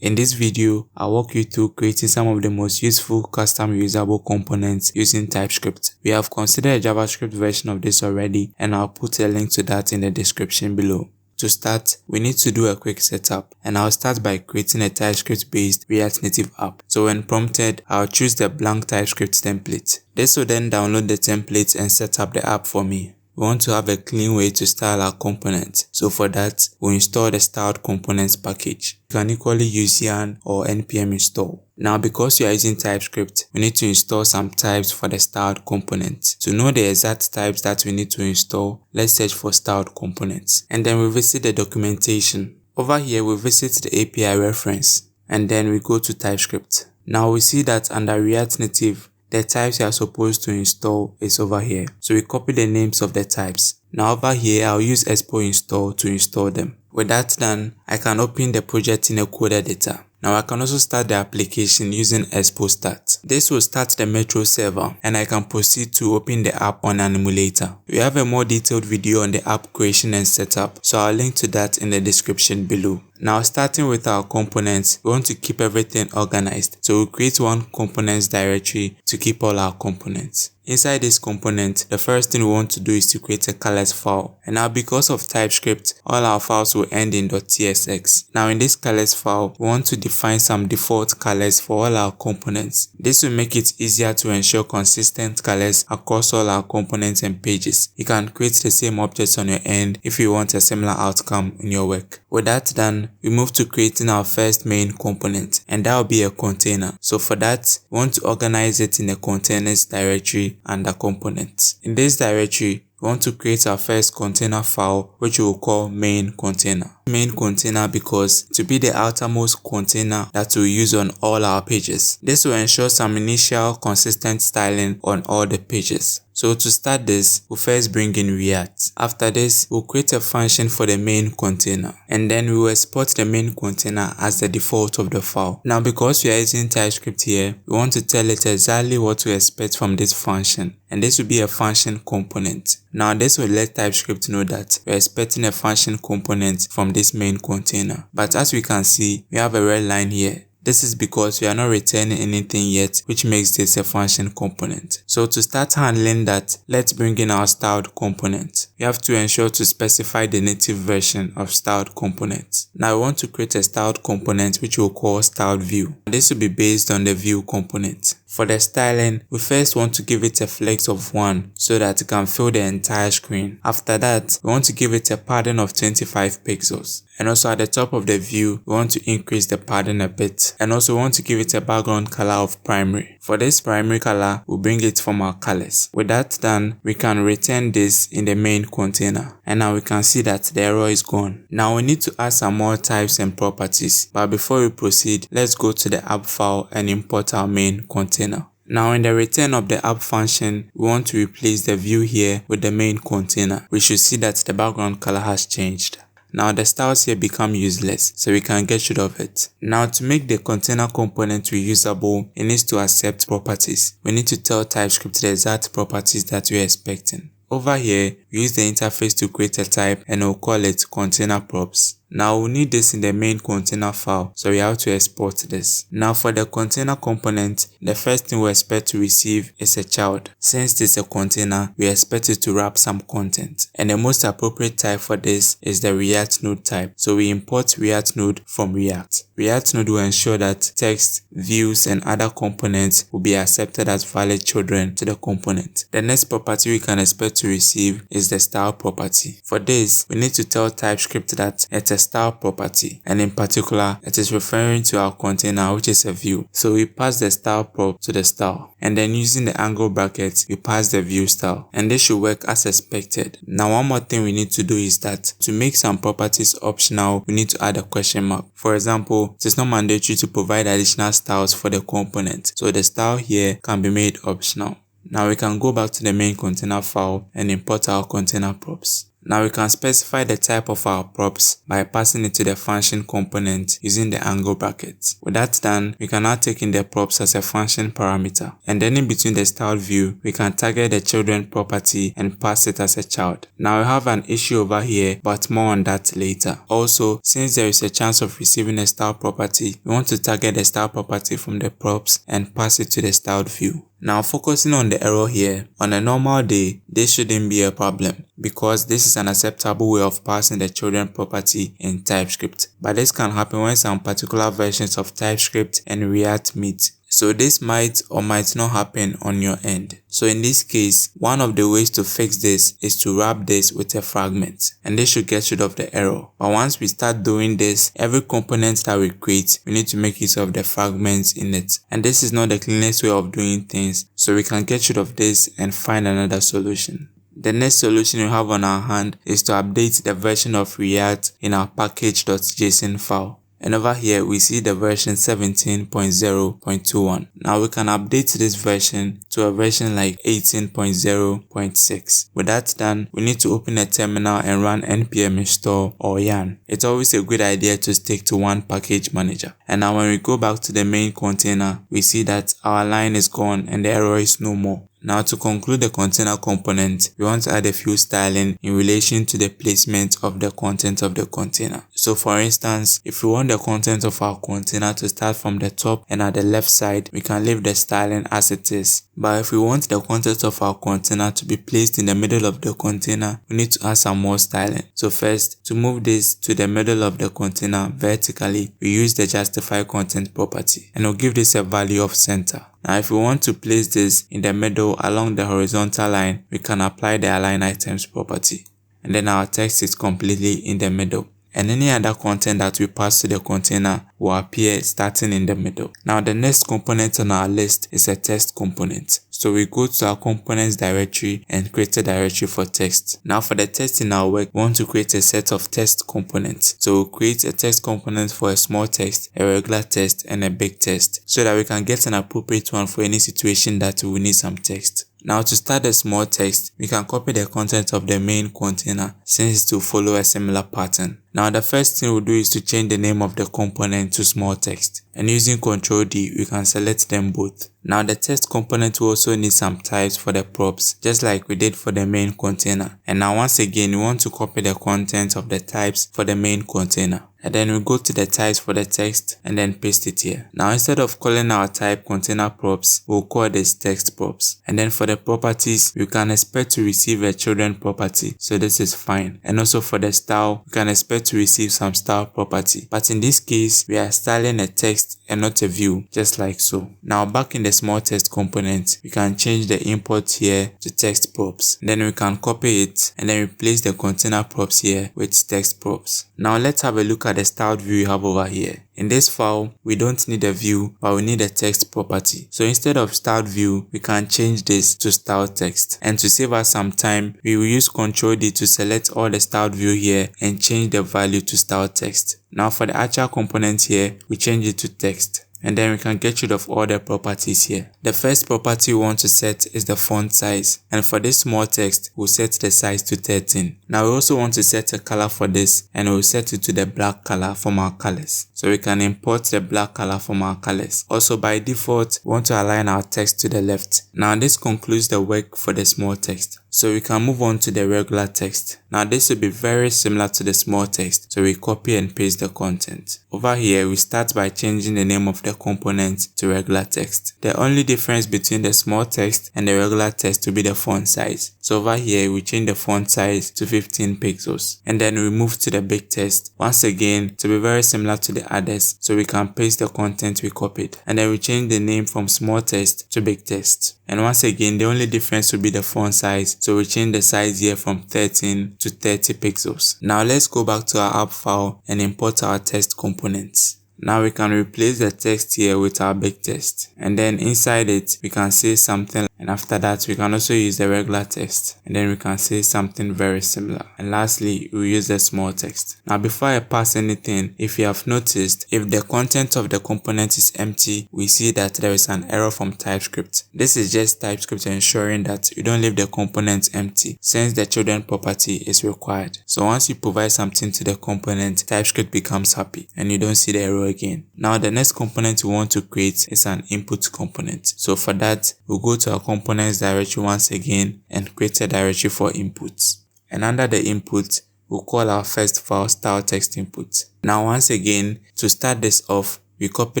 In this video, I'll walk you through creating some of the most useful custom reusable components using TypeScript. We have considered a JavaScript version of this already, and I'll put a link to that in the description below. To start, we need to do a quick setup, and I'll start by creating a TypeScript-based React Native app. So when prompted, I'll choose the blank TypeScript template. This will then download the template and set up the app for me. We want to have a clean way to style our component. So for that, we'll install the styled components package. You can equally use yarn or npm install. Now because we are using TypeScript, we need to install some types for the styled component. To know the exact types that we need to install, let's search for styled components. And then we visit the documentation. Over here, we visit the API reference. And then we go to TypeScript. Now we see that under React Native, the types you are supposed to install is over here. So we copy the names of the types. Now over here, I'll use Expo install to install them. With that done, I can open the project in a code editor. Now I can also start the application using Expo start. This will start the Metro server, and I can proceed to open the app on an emulator. We have a more detailed video on the app creation and setup, so I'll link to that in the description below. Now starting with our components, we want to keep everything organized. So we'll create one components directory to keep all our components. Inside this component, the first thing we want to do is to create a colors file. And now because of TypeScript, all our files will end in .tsx. Now in this colors file, we want to define some default colors for all our components. This will make it easier to ensure consistent colors across all our components and pages. You can create the same objects on your end if you want a similar outcome in your work. With that done, we move to creating our first main component, and that will be a container. So for that, we want to organize it in a containers directory under components. In this directory, we want to create our first container file, which we will call main container. Main container because to be the outermost container that we'll use on all our pages. This will ensure some initial consistent styling on all the pages. So to start this, we'll first bring in React. After this, we'll create a function for the main container. And then we will export the main container as the default of the file. Now because we are using TypeScript here, we want to tell it exactly what to expect from this function. And this will be a function component. Now this will let TypeScript know that we're expecting a function component from this main container. But as we can see, we have a red line here. This is because we are not returning anything yet, which makes this a function component. So to start handling that, let's bring in our styled component. We have to ensure to specify the native version of styled component. Now we want to create a styled component which we'll call styled view. This will be based on the view component. For the styling, we first want to give it a flex of 1 so that it can fill the entire screen. After that, we want to give it a padding of 25 pixels. And also at the top of the view, we want to increase the padding a bit. And also we want to give it a background color of primary. For this primary color, we'll bring it from our colors. With that done, we can return this in the main container. And now we can see that the error is gone. Now we need to add some more types and properties. But before we proceed, let's go to the app file and import our main container. Now in the return of the app function, we want to replace the view here with the main container. We should see that the background color has changed. Now the styles here become useless, so we can get rid of it. Now to make the container component reusable, it needs to accept properties. We need to tell TypeScript the exact properties that we are expecting. Over here, we use the interface to create a type and we'll call it container props. Now we'll need this in the main container file, so we have to export this. Now for the container component, the first thing we expect to receive is a child. Since this is a container, we expect it to wrap some content. And the most appropriate type for this is the React Node type. So we import React Node from React. React Node will ensure that text, views, and other components will be accepted as valid children to the component. The next property we can expect to receive is the style property. For this, we need to tell TypeScript that it's a style property, and in particular, it is referring to our container, which is a view. So we pass the style prop to the style, and then using the angle brackets, we pass the view style, and this should work as expected. Now one more thing we need to do is that to make some properties optional, we need to add a question mark. For example, it is not mandatory to provide additional styles for the component, so the style here can be made optional. Now we can go back to the main container file and import our container props. Now we can specify the type of our props by passing it to the function component using the angle bracket. With that done, we can now take in the props as a function parameter. And then in between the styled view, we can target the children property and pass it as a child. Now we have an issue over here, but more on that later. Also, since there is a chance of receiving a style property, we want to target the style property from the props and pass it to the styled view. Now focusing on the error here, on a normal day, this shouldn't be a problem because this is an acceptable way of passing the children property in TypeScript. But this can happen when some particular versions of TypeScript and React meet. So this might or might not happen on your end. So in this case, one of the ways to fix this is to wrap this with a fragment, and this should get rid of the error. But once we start doing this, every component that we create, we need to make use of the fragments in it. And this is not the cleanest way of doing things, so we can get rid of this and find another solution. The next solution we have on our hand is to update the version of React in our package.json file. And over here, we see the version 17.0.21. Now we can update this version to a version like 18.0.6. With that done, we need to open a terminal and run npm install or yarn. It's always a good idea to stick to one package manager. And now when we go back to the main container, we see that our line is gone and the error is no more. Now to conclude the container component, we want to add a few styling in relation to the placement of the content of the container. So for instance, if we want the content of our container to start from the top and at the left side, we can leave the styling as it is. But if we want the content of our container to be placed in the middle of the container, we need to add some more styling. So first, to move this to the middle of the container vertically, we use the justify content property and we'll give this a value of center. Now if we want to place this in the middle along the horizontal line, we can apply the align items property. And then our text is completely in the middle. And any other content that we pass to the container will appear starting in the middle. Now the next component on our list is a text component. So we go to our components directory and create a directory for text. Now for the text in our work, we want to create a set of text components. So we'll create a text component for a small text, a regular text, and a big text so that we can get an appropriate one for any situation that we need some text. Now to start the small text, we can copy the content of the main container since it will follow a similar pattern. Now the first thing we'll do is to change the name of the component to small text. And using Ctrl D, we can select them both. Now the text component will also need some types for the props, just like we did for the main container. And now once again, we want to copy the content of the types for the main container. And then we go to the types for the text and then paste it here. Now instead of calling our type container props, we'll call this text props. And then for the properties, you can expect to receive a children property, so this is fine. And also for the style, you can expect to receive some style property. But in this case, we are styling a text and not a view, just like so. Now back in the small text component, we can change the import here to text props. Then we can copy it and then replace the container props here with text props. Now let's have a look at the styled view we have over here. In this file, we don't need a view, but we need a text property. So instead of styled view, we can change this to styled text. And to save us some time, we will use Ctrl D to select all the styled view here and change the value to styled text. Now for the actual component here, we change it to text. And then we can get rid of all the properties here. The first property we want to set is the font size. And for this small text, we'll set the size to 13. Now we also want to set a color for this and we'll set it to the black color from our colors. So we can import the black color from our colors. Also by default, we want to align our text to the left. Now this concludes the work for the small text. So we can move on to the regular text. Now this will be very similar to the small text. So we copy and paste the content. Over here, we start by changing the name of the component to regular text. The only difference between the small text and the regular text will be the font size. So over here, we change the font size to 15 pixels. And then we move to the big text. Once again, to be very similar to the others. So we can paste the content we copied. And then we change the name from small text to big text. And once again, the only difference will be the font size. So we change the size here from 13 to 30 pixels. Now let's go back to our app file and import our text components. Now we can replace the text here with our big text, and then inside it we can say something, and after that we can also use the regular text, and then we can say something very similar, and lastly we use the small text. Now before I pass anything, if you have noticed, if the content of the component is empty, we see that there is an error from TypeScript. This is just TypeScript ensuring that you don't leave the component empty since the children property is required. So once you provide something to the component, TypeScript becomes happy and you don't see the error again. Now the next component we want to create is an input component. So for that, we'll go to our components directory once again and create a directory for inputs. And under the input, we'll call our first file style TextInput. Now once again, to start this off, we copy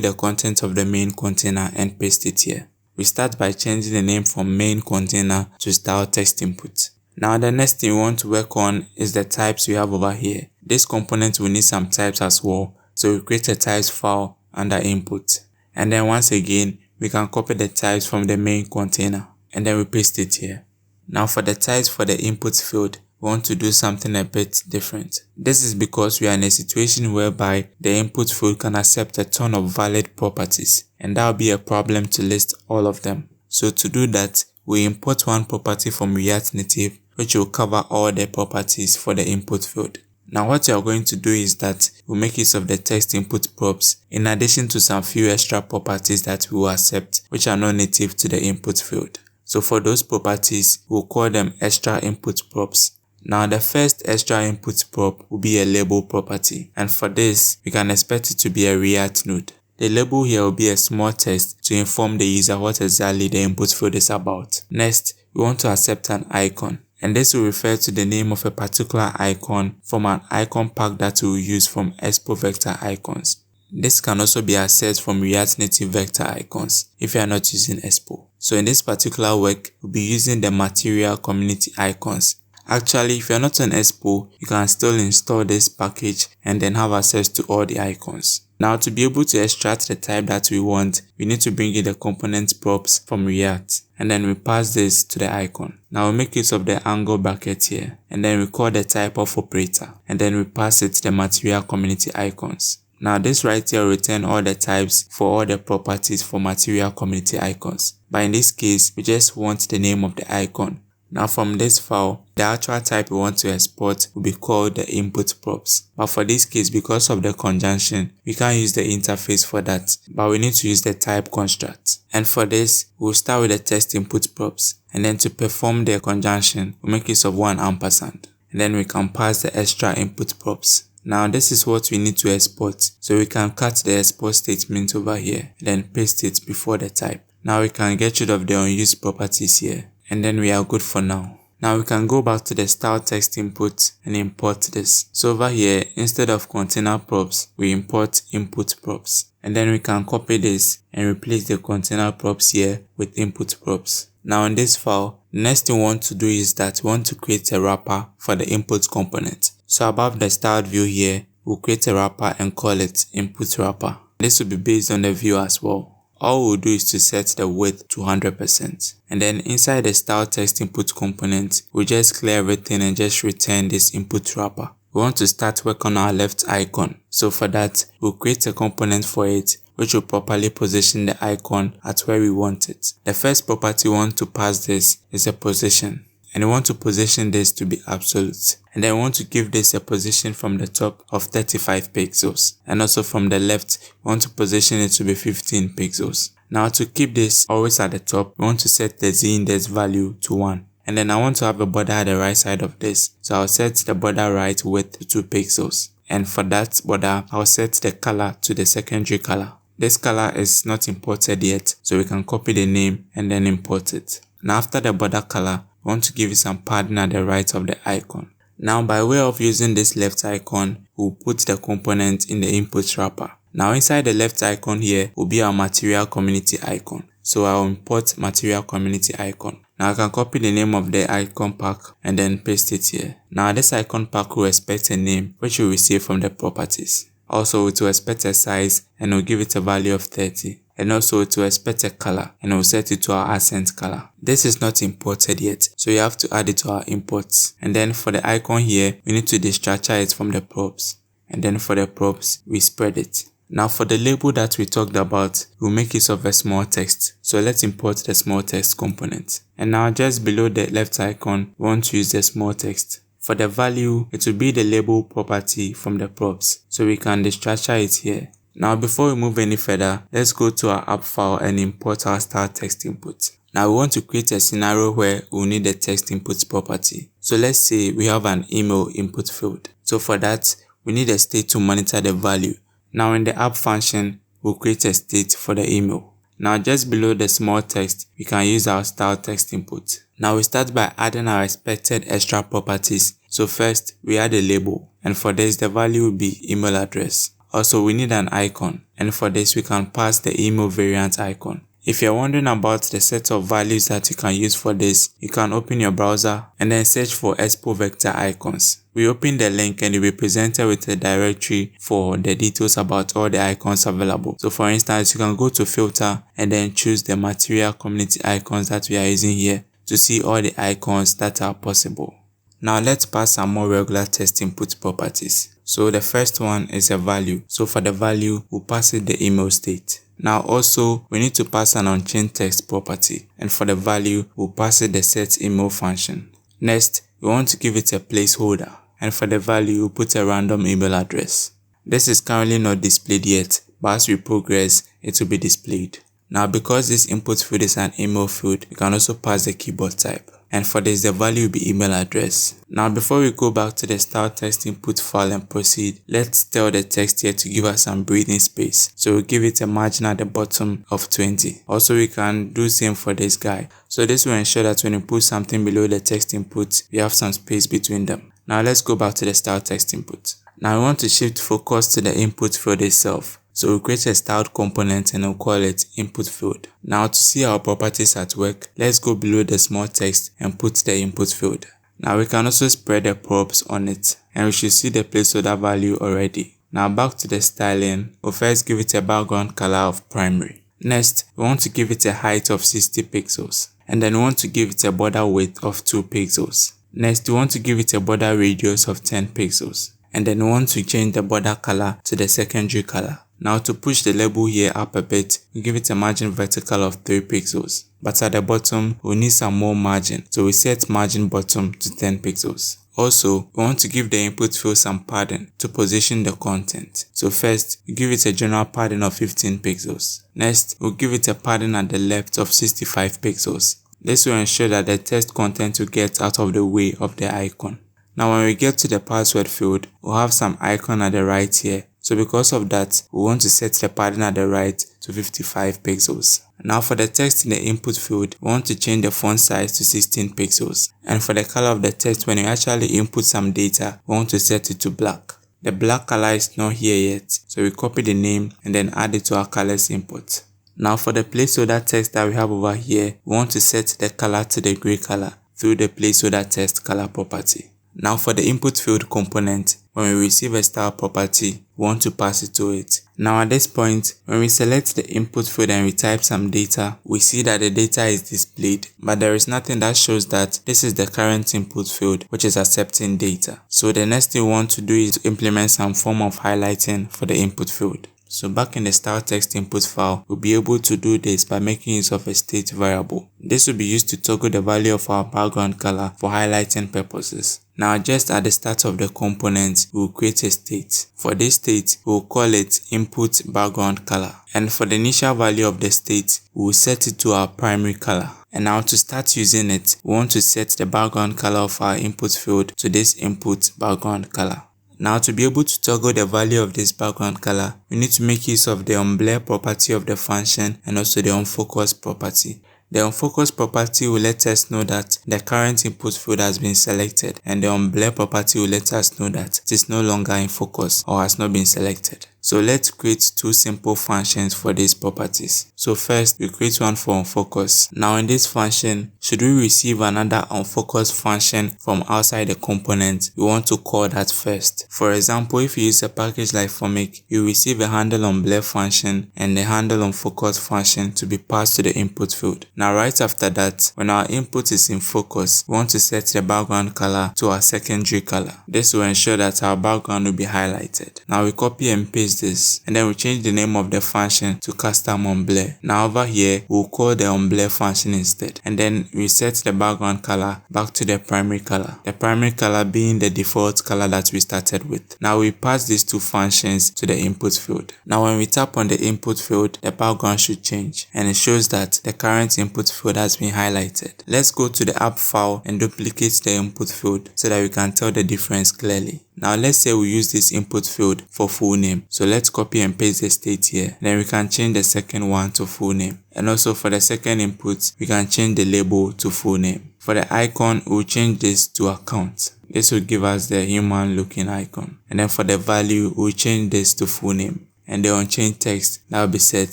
the content of the main container and paste it here. We start by changing the name from main container to style TextInput. Now the next thing we want to work on is the types we have over here. This component will need some types as well, so we create a types file under input. And then once again, we can copy the types from the main container and then we paste it here. Now for the types for the input field, we want to do something a bit different. This is because we are in a situation whereby the input field can accept a ton of valid properties, and that will be a problem to list all of them. So to do that, we import one property from React Native, which will cover all the properties for the input field. Now what we are going to do is that we'll make use of the text input props in addition to some few extra properties that we will accept, which are not native to the input field. So for those properties, we'll call them extra input props. Now the first extra input prop will be a label property, and for this, we can expect it to be a React node. The label here will be a small text to inform the user what exactly the input field is about. Next, we want to accept an icon, and this will refer to the name of a particular icon from an icon pack that we will use from Expo vector icons. This can also be accessed from React Native vector icons if you are not using Expo. So in this particular work, we'll be using the material community icons. Actually, if you're not on Expo, you can still install this package and then have access to all the icons. Now to be able to extract the type that we want, we need to bring in the component props from React, and then we pass this to the icon. Now we make use of the angle bracket here, and then we call the type of operator, and then we pass it to the material community icons. Now this right here will return all the types for all the properties for material community icons. But in this case, we just want the name of the icon. Now from this file, the actual type we want to export will be called the input props. But for this case, because of the conjunction, we can't use the interface for that, but we need to use the type construct. And for this, we'll start with the text input props, and then to perform the conjunction, we'll make use of one ampersand, and then we can pass the extra input props. Now this is what we need to export, so we can cut the export statement over here, and then paste it before the type. Now we can get rid of the unused properties here, and then we are good for now. Now we can go back to the style text input and import this. So over here, instead of container props, we import input props. And then we can copy this and replace the container props here with input props. Now in this file, the next thing we want to do is that we want to create a wrapper for the input component. So above the styled view here, we'll create a wrapper and call it input wrapper. This will be based on the view as well. All we'll do is to set the width to 100%. And then inside the style text input component, we'll just clear everything and just return this input wrapper. We want to start work on our left icon. So for that, we'll create a component for it, which will properly position the icon at where we want it. The first property we want to pass this is a position. And we want to position this to be absolute. And then we want to give this a position from the top of 35 pixels. And also from the left, we want to position it to be 15 pixels. Now to keep this always at the top, we want to set the z-index value to 1. And then I want to have a border at the right side of this. So I'll set the border right width to 2 pixels. And for that border, I'll set the color to the secondary color. This color is not imported yet, so we can copy the name and then import it. Now after the border color, we want to give it some padding at the right of the icon. Now by way of using this left icon, we'll put the component in the input wrapper. Now inside the left icon here will be our material community icon. So I'll import material community icon. Now I can copy the name of the icon pack and then paste it here. Now this icon pack will expect a name which we receive from the properties. Also it will expect a size and we'll give it a value of 30. And also it will expect a color and we'll set it to our accent color. This is not imported yet, so you have to add it to our imports. And then for the icon here, we need to destructure it from the props. And then for the props, we spread it. Now for the label that we talked about, we'll make use of a small text. So let's import the small text component. And now just below the left icon, we want to use the small text. For the value, it will be the label property from the props. So we can destructure it here. Now before we move any further, let's go to our app file and import our start text input. Now we want to create a scenario where we'll need the text input property. So let's say we have an email input field. So for that, we need a state to monitor the value. Now in the app function, we'll create a state for the email. Now just below the small text, we can use our style text input. Now we start by adding our expected extra properties. So first, we add a label, and for this the value will be email address. Also, we need an icon, and for this we can pass the email variant icon. If you're wondering about the set of values that you can use for this, you can open your browser and then search for Expo vector icons. We open the link and you'll be presented with a directory for the details about all the icons available. So for instance, you can go to filter and then choose the material community icons that we are using here to see all the icons that are possible. Now let's pass some more regular text input properties. So the first one is a value. So for the value, we'll pass it the email state. Now also, we need to pass an unchained text property, and for the value, we'll pass it the set email function. Next, we want to give it a placeholder, and for the value, we'll put a random email address. This is currently not displayed yet, but as we progress, it will be displayed. Now because this input field is an email field, we can also pass the keyboard type. And for this, the value will be email address. Now before we go back to the start text input file and proceed, let's tell the text here to give us some breathing space. So we'll give it a margin at the bottom of 20. Also, we can do same for this guy. So this will ensure that when you put something below the text input, we have some space between them. Now let's go back to the start text input. Now we want to shift focus to the input field itself. So we'll create a styled component and we'll call it input field. Now to see our properties at work, let's go below the small text and put the input field. Now we can also spread the props on it and we should see the placeholder value already. Now back to the styling, we'll first give it a background color of primary. Next, we want to give it a height of 60 pixels. And then we want to give it a border width of 2 pixels. Next, we want to give it a border radius of 10 pixels. And then we want to change the border color to the secondary color. Now to push the label here up a bit, we give it a margin vertical of 3 pixels. But at the bottom, we need some more margin. So we set margin bottom to 10 pixels. Also, we want to give the input field some padding to position the content. So first, we give it a general padding of 15 pixels. Next, we'll give it a padding at the left of 65 pixels. This will ensure that the text content will get out of the way of the icon. Now when we get to the password field, we'll have some icon at the right here. So because of that, we want to set the padding at the right to 55 pixels. Now for the text in the input field, we want to change the font size to 16 pixels. And for the color of the text, when you actually input some data, we want to set it to black. The black color is not here yet, so we copy the name and then add it to our colors input. Now for the placeholder text that we have over here, we want to set the color to the gray color through the placeholder text color property. Now for the input field component, when we receive a style property, we want to pass it to it. Now at this point, when we select the input field and we type some data, we see that the data is displayed, but there is nothing that shows that this is the current input field which is accepting data. So the next thing we want to do is to implement some form of highlighting for the input field. So back in the style text input file, we'll be able to do this by making use of a state variable. This will be used to toggle the value of our background color for highlighting purposes. Now just at the start of the component, we'll create a state. For this state, we'll call it input background color. And for the initial value of the state, we'll set it to our primary color. And now to start using it, we want to set the background color of our input field to this input background color. Now to be able to toggle the value of this background color, we need to make use of the onBlur property of the function and also the onFocus property. The onFocus property will let us know that the current input field has been selected, and the onBlur property will let us know that it is no longer in focus or has not been selected. So let's create two simple functions for these properties. So first, we create one for onFocus. Now in this function, should we receive another onFocus function from outside the component, we want to call that first. For example, if you use a package like Formic, you receive a handle onBlur function and the handle onFocus function to be passed to the input field. Now right after that, when our input is in focus, we want to set the background color to our secondary color. This will ensure that our background will be highlighted. Now we copy and paste change this, and then we'll change the name of the function to custom umbrella. Now over here, we'll call the umbrella function instead, and then we set the background color back to the primary color. The primary color being the default color that we started with. Now we pass these two functions to the input field. Now when we tap on the input field, the background should change, and it shows that the current input field has been highlighted. Let's go to the app file and duplicate the input field so that we can tell the difference clearly. Now let's say we use this input field for full name. So let's copy and paste the state here. Then we can change the second one to full name. And also for the second input, we can change the label to full name. For the icon, we'll change this to account. This will give us the human looking icon. And then for the value, we'll change this to full name. And the unchanged text, that will be set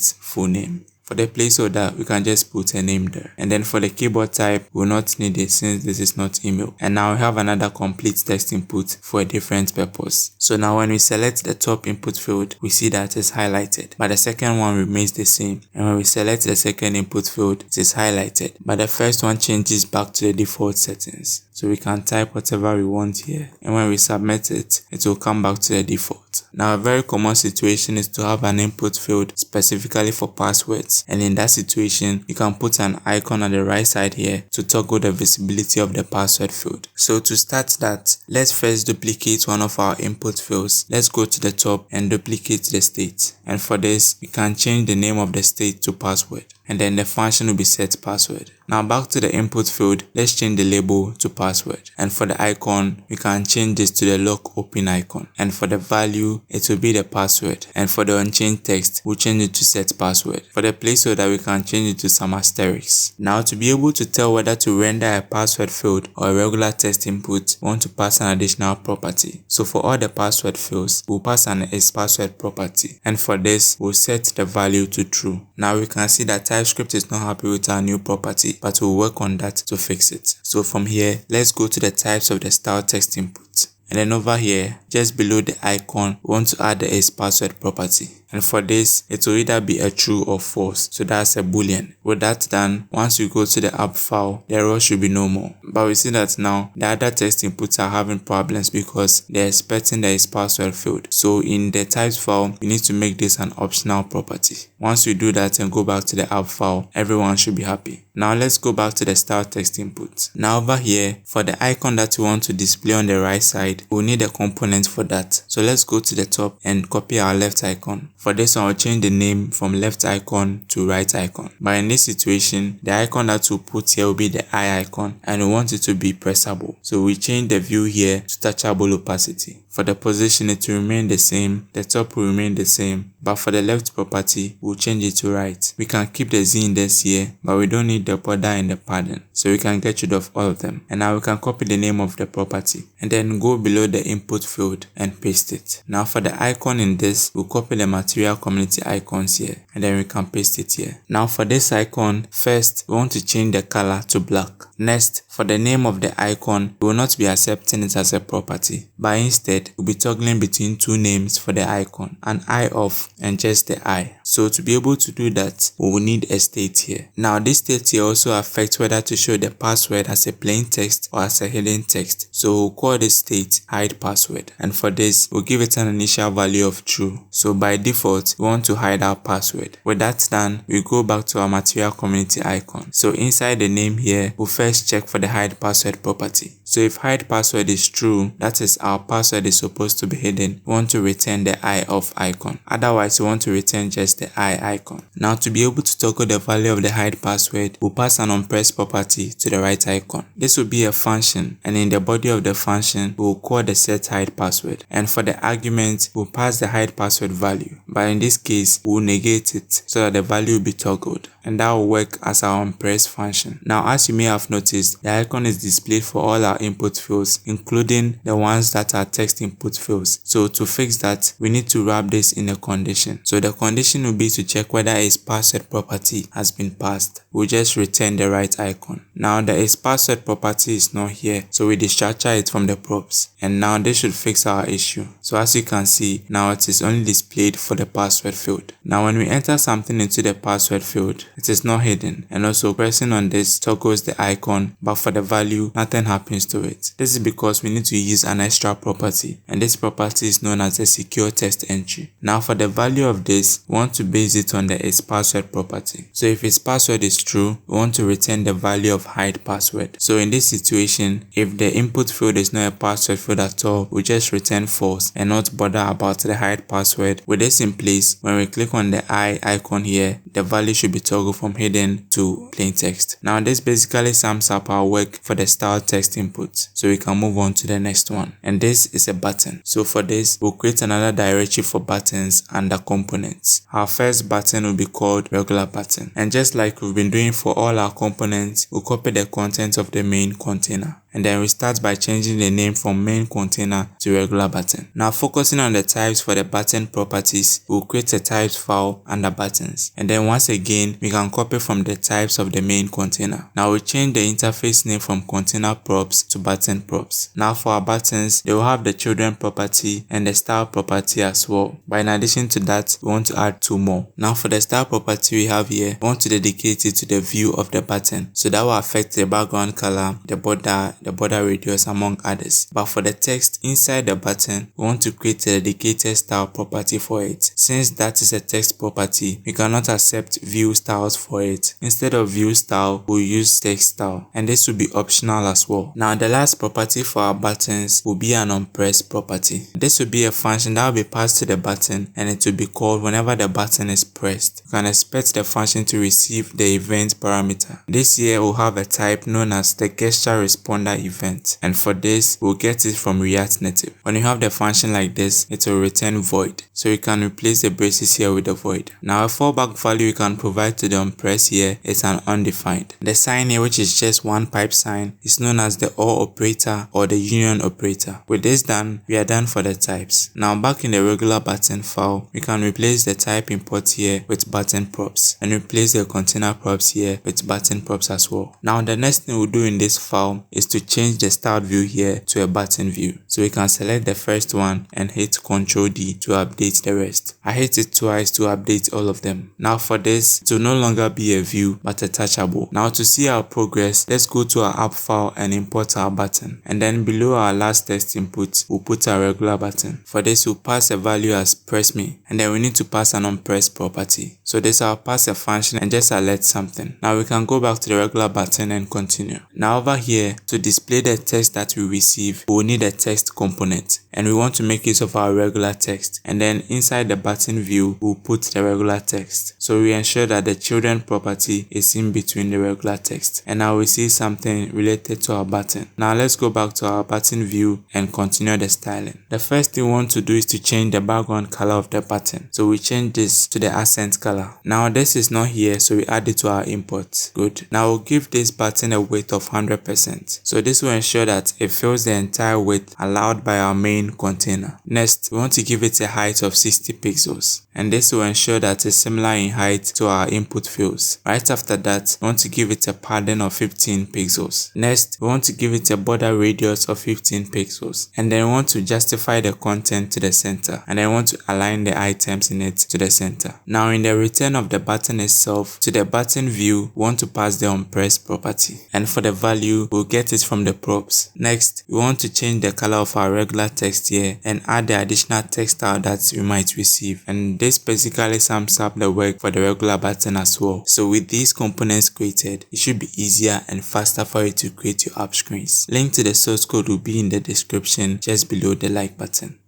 full name. For the placeholder, we can just put a name there. And then for the keyboard type, we'll not need it since this is not email. And now we have another complete text input for a different purpose. So now when we select the top input field, we see that it's highlighted, but the second one remains the same. And when we select the second input field, it is highlighted, but the first one changes back to the default settings. So we can type whatever we want here. And when we submit it, it will come back to the default. Now a very common situation is to have an input field specifically for passwords. And in that situation, you can put an icon on the right side here to toggle the visibility of the password field. So to start that, let's first duplicate one of our input fields. Let's go to the top and duplicate the state. And for this, we can change the name of the state to password. And then the function will be set password. Now back to the input field, let's change the label to password. And for the icon, we can change this to the lock open icon. And for the value, it will be the password. And for the unchanged text, we'll change it to set password. For the placeholder, we can change it to some asterisks. Now to be able to tell whether to render a password field or a regular text input, we want to pass an additional property. So for all the password fields, we'll pass an isPassword property. And for this, we'll set the value to true. Now we can see that TypeScript is not happy with our new property, but we'll work on that to fix it. So from here, let's go to the types of the style text input. And then over here, just below the icon, we want to add the isPassword property. And for this, it will either be a true or false. So that's a boolean. With that done, once you go to the app file, the error should be no more. But we see that now the other text inputs are having problems because they're expecting the isPassword field. So in the types file, we need to make this an optional property. Once we do that and go back to the app file, everyone should be happy. Now let's go back to the style text input. Now over here, for the icon that we want to display on the right side, we'll need a component for that. So let's go to the top and copy our left icon. For this one, I'll change the name from left icon to right icon. But in this situation, the icon that we'll put here will be the eye icon, and we want it to be pressable. So we change the view here to touchable opacity. For the position, it will remain the same, the top will remain the same, but for the left property, we'll change it to right. We can keep the Z index here, but we don't need the border and the padding, so we can get rid of all of them. And now we can copy the name of the property, and then go below the input field and paste it. Now for the icon in this, we'll copy the material community icons here, and then we can paste it here. Now for this icon, first, we want to change the color to black. Next, for the name of the icon, we will not be accepting it as a property, but instead, we'll be toggling between two names for the icon, an eye off and just the eye. So to be able to do that, we will need a state here. Now this state here also affects whether to show the password as a plain text or as a hidden text. So we'll call this state hide password. And for this, we'll give it an initial value of true. So by default, we want to hide our password. With that done, we go back to our material community icon. So inside the name here, we'll first check for the hide password property. So if hide password is true, that is our password is supposed to be hidden, we want to return the eye off icon. Otherwise, we want to return just the eye icon. Now to be able to toggle the value of the hide password, we'll pass an onPress property to the right icon. This will be a function, and in the body of the function, we'll call the set hide password. And for the argument, we'll pass the hide password value. But in this case, we'll negate it so that the value will be toggled. And that will work as our onPress function. Now, as you may have noticed, the icon is displayed for all our input fields, including the ones that are text input fields. So to fix that, we need to wrap this in a condition. So the condition will be to check whether isPassword property has been passed. We'll just return the right icon. Now the isPassword property is not here, so we destructure it from the props. and now this should fix our issue. So as you can see, now it is only displayed for the password field. Now when we enter something into the password field, it is not hidden, and also pressing on this toggles the icon, but for the value nothing happens to it. This is because we need to use an extra property, and this property is known as a secure text entry. Now for the value of this, we want to base it on the isPassword property. So if its password is true, we want to return the value of hide password. So in this situation, if the input field is not a password field at all, we just return false and not bother about the hide password. With this in place, when we click on the eye icon here, the value should be toggled from hidden to plain text. Now this basically sums up our work for the style text input. So we can move on to the next one, and this is a button. So for this, we'll create another directory for buttons under components. Our first button will be called regular button, and just like we've been doing for all our components, we'll copy the content of the main container, and then we start by changing the name from main container to regular button. Now focusing on the types for the button properties, we'll create a types file under buttons, and then once again we can copy from the types of the main container. Now we change the interface name from container props to button props. Now for our buttons, they will have the children property and the style property as well, but in addition to that, we want to add two more. Now for the style property we have here, we want to dedicate it to the view of the button, so that will affect the background color, the border radius, among others. But for the text inside the button, we want to create a dedicated style property for it. Since that is a text property, we cannot accept view styles for it. Instead of view style, we'll use text style, and this will be optional as well. Now the last property for our buttons will be an onPress property. This will be a function that will be passed to the button, and it will be called whenever the button is pressed. You can expect the function to receive the event parameter. This here will have a type known as the gesture responder event, and for this we'll get it from React Native. When you have the function like this, it will return void, so you can replace the braces here with the void. Now a fallback value you can provide to the onPress here is an undefined. The sign here, which is just one pipe sign, is known as the OR operator or the union operator. With this done, we are done for the types. Now back in the regular button file, we can replace the type import here with button props, and replace the container props here with button props as well. Now the next thing we'll do in this file is to change the start view here to a button view. So we can select the first one and hit Ctrl D to update the rest. I hit it twice to update all of them. Now for this, it will no longer be a view but a touchable. Now to see our progress, let's go to our app file and import our button, and then below our last text input, we'll put our regular button. For this, we'll pass a value as press me, and then we need to pass an onPress property. So this I'll pass a function and just alert something. Now we can go back to the regular button and continue. Now over here, to display the text that we receive, we will need a text component, and we want to make use of our regular text, and then inside the button view we'll put the regular text. So we ensure that the children property is in between the regular text, and now we see something related to our button. Now let's go back to our button view and continue the styling. The first thing we want to do is to change the background color of the button. So we change this to the accent color. Now this is not here, so we add it to our import. Good. Now we'll give this button a width of 100%. So this will ensure that it fills the entire width allowed by our main container. Next, we want to give it a height of 60 pixels, and this will ensure that it's similar in height to our input fields. Right after that, we want to give it a padding of 15 pixels. Next, we want to give it a border radius of 15 pixels, and then we want to justify the content to the center, and then we want to align the items in it to the center. Now in the return of the button itself, to the button view, we want to pass the onPress property, and for the value, we'll get it from the props. Next, we want to change the color of our regular text here and add the additional text style that we might receive, and this basically sums up the work for the regular button as well. So with these components created, it should be easier and faster for you to create your app screens. Link to the source code will be in the description just below the like button.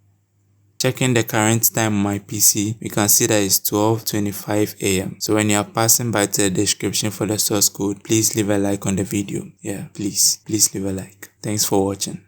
Checking the current time on my PC, we can see that it's 12:25 AM. So when you are passing by to the description for the source code, please leave a like on the video. Yeah, please leave a like. Thanks for watching.